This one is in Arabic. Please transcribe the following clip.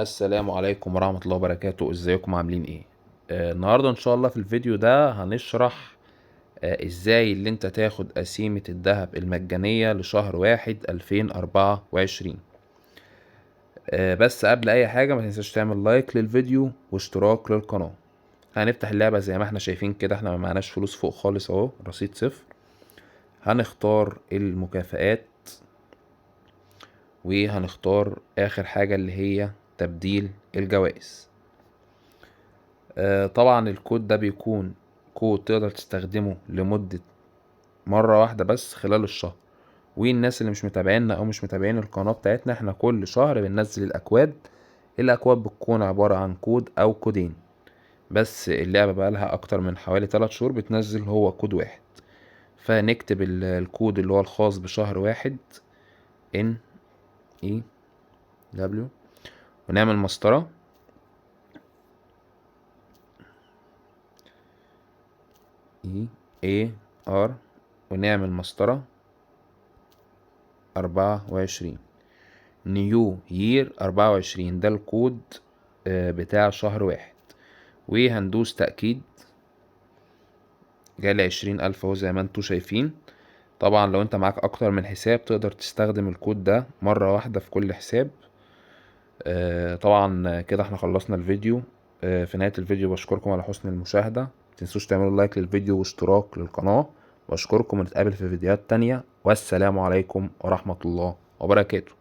السلام عليكم ورحمة الله وبركاته. ازيكم عاملين ايه؟ النهاردة ان شاء الله في الفيديو ده هنشرح ازاي اللي انت تاخد قسيمة الذهب المجانية لشهر 1 2024. بس قبل اي حاجة ما تنساش تعمل لايك للفيديو واشتراك للقناة. هنفتح اللعبة زي ما احنا شايفين كده، احنا ما معناش فلوس فوق خالص اهو، رصيد صفر. هنختار المكافآت وهنختار اخر حاجة اللي هي تبديل الجوائز. طبعا الكود ده بيكون كود تقدر تستخدمه لمدة مرة واحدة بس خلال الشهر. والناس اللي مش متابعيننا او مش متابعين القناة بتاعتنا، احنا كل شهر بننزل الاكواد بتكون عبارة عن كود او كودين، بس اللعبة بقى لها اكتر من حوالي 3 شهور بتنزل هو كود واحد. فنكتب الكود اللي هو الخاص بشهر واحد ان اي دبليو، ونعمل مسطرة اي اي ار، ونعمل مسطرة 24. نيو يير 24 ده الكود بتاع شهر واحد. وهندوس تأكيد، جالي 20,000 اهو زي ما انتوا شايفين. طبعا لو انت معاك اكتر من حساب تقدر تستخدم الكود ده مرة واحدة في كل حساب. طبعا كده احنا خلصنا الفيديو. في نهاية الفيديو بشكركم على حسن المشاهدة، متنسوش تعملوا لايك للفيديو واشتراك للقناة. بشكركم ونتقابل في فيديوهات تانية، والسلام عليكم ورحمة الله وبركاته.